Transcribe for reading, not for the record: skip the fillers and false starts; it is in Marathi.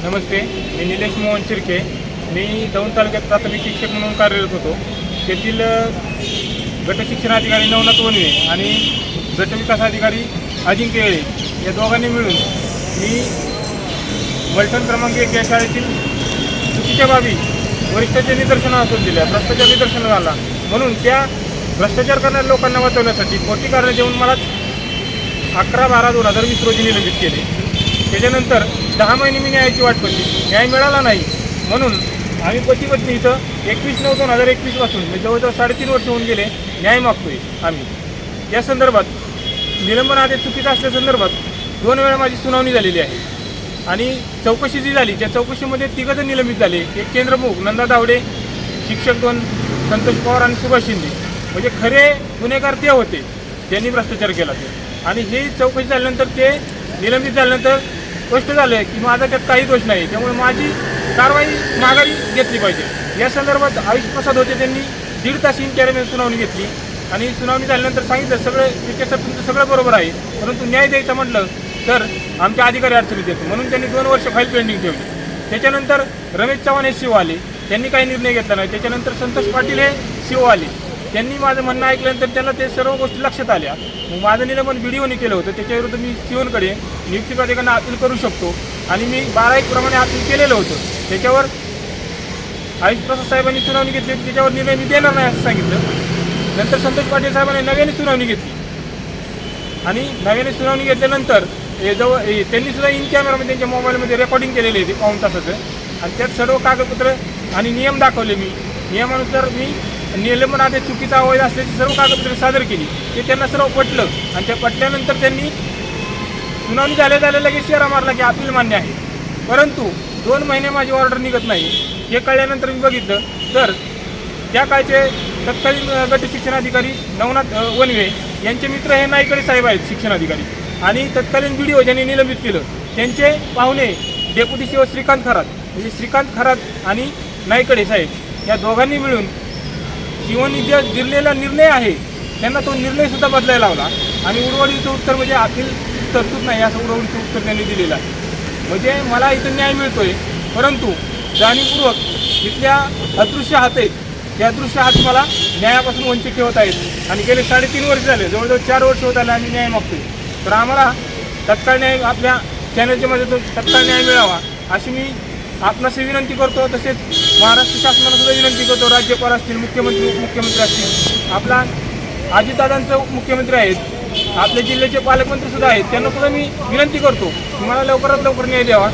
नमस्ते, मी निलेश मोहन शिर्के. मी दौंड तालुक्यात प्राथमिक शिक्षक म्हणून कार्यरत होतो. तेथील गट शिक्षणाधिकारी नवनाथ वनवे आणि गट विकास अधिकारी अजिंक्य येळे या दोघांनी मिळून मी मलठण क्रमांक 1 या शाळेतील चुकीच्या बाबी वरिष्ठांच्या निदर्शनास दिल्या. भ्रष्टाचार निदर्शनास आला म्हणून त्या भ्रष्टाचार करणाऱ्या लोकांना वाचवण्यासाठी खोटी कारणं देऊन मला 11/12/2020 रोजी निलंबित केले. त्याच्यानंतर 10 महिने मी न्यायाची वाट पाहिली. न्याय मिळाला नाही म्हणून आम्ही पती-पत्नी इथं 21/9/2021 पासून जवळजवळ 3.5 वर्ष होऊन गेले न्याय मागतोय. आम्ही या संदर्भात निलंबन आदेश चुकीचा असल्यासंदर्भात 2 वेळा माझी सुनावणी झालेली आहे आणि चौकशी जी झाली त्या चौकशीमध्ये 3 जण निलंबित झाले. एक केंद्रप्रमुख नंदा दावडे, शिक्षक 2 संतोष पवार आणि सुभाष शिंदे. म्हणजे खरे गुन्हेगार ते होते त्यांनी भ्रष्टाचार केला ते. आणि ही चौकशी झाल्यानंतर ते निलंबित झाल्यानंतर स्पष्ट झालं की माझा त्यात काही दोष नाही. त्यामुळे माझी कारवाई माघारी घेतली पाहिजे. या संदर्भात आयुष प्रसाद होते, त्यांनी 1.5 तास इन कॅमेऱ्यामध्ये सुनावणी घेतली आणि सुनावणी झाल्यानंतर सांगितलं सगळं ठीक आहे, तुमचं सगळं बरोबर आहे, परंतु न्याय द्यायचं म्हटलं तर आमच्या अधिकारी अडचणीत येतो म्हणून त्यांनी 2 वर्ष फाईल पेंडिंग ठेवली. त्याच्यानंतर रमेश चव्हाण हे सीओ आले, त्यांनी काही निर्णय घेतला नाही. त्याच्यानंतर संतोष पाटील हे सीओ आले, त्यांनी माझं म्हणणं ऐकल्यानंतर त्यांना ते सर्व गोष्टी लक्षात आल्या. मग माझं निलंबन BDOने केलं होतं. त्याच्याविरुद्ध मी सीओकडे नियुक्ती प्राधिकरणाने अपील करू शकतो आणि मी 12/1 प्रमाणे अपील केलेलं होतं. त्याच्यावर आयुष प्रसाद साहेबांनी सुनावणी घेतली होती, त्याच्यावर निर्णय मी देणार नाही असं सांगितलं. नंतर संतोष पाटील साहेबांनी नव्याने सुनावणी घेतली आणि नव्याने सुनावणी घेतल्यानंतर त्यांनी सुद्धा इन कॅमेरामध्ये त्यांच्या मोबाईलमध्ये रेकॉर्डिंग केलेली आहे 1 तासाचं आणि त्यात सर्व कागदपत्र आणि नियम दाखवले. मी नियमानुसार मी निलंबन आदेश चुकीचा अवैध असल्याची सर्व कागदपत्रे सादर केली. ते त्यांना सर्व पटलं आणि त्या पटल्यानंतर त्यांनी सुनावणी झाल्या लगेच शेरा मारला की अपील मान्य आहे. परंतु 2 महिने माझी ऑर्डर निघत नाही. हे कळल्यानंतर मी बघितलं तर त्या काळचे तत्कालीन गट शिक्षणाधिकारी नवनाथ वनवे यांचे मित्र हे नाईकडे साहेब आहेत शिक्षणाधिकारी आणि तत्कालीन BDO ज्यांनी निलंबित केलं त्यांचे पाहुणे डेप्युटी सीओ श्रीकांत खरात, म्हणजे श्रीकांत खरात आणि नाईकडे साहेब या दोघांनी मिळून सीओनी जे दिलेला निर्णय आहे त्यांना तो निर्णयसुद्धा बदलायला लावला आणि उडवडीचं उत्तर म्हणजे अपील तरतूद नाही असं उडवडीचं उत्तर त्यांनी दिलेलं आहे. म्हणजे मला इथं न्याय मिळतो आहे, परंतु जाणीवपूर्वक इथल्या अदृश्य हात आहेत, त्या अदृश्य हात मला न्यायापासून वंचित ठेवत आहेत आणि गेले 3.5 वर्ष झाले, जवळजवळ 4 वर्ष होत आले आम्ही न्याय मागतोय. तर आम्हाला तत्काळ न्याय आपल्या चॅनलच्या माध्यमातून तत्काळ न्याय मिळावा अशी मी आपणास विनंती करतो. तसेच महाराष्ट्र शासनाला सुद्धा विनंती करतो. राज्यपाल असतील, मुख्यमंत्री उपमुख्यमंत्री असतील, आपला अजितदादांचे उपमुख्यमंत्री आहेत, आपल्या जिल्ह्याचे पालकमंत्री सुद्धा आहेत, त्यांना सुद्धा मी विनंती करतो की मला लवकरात लवकर न्याय द्यावा.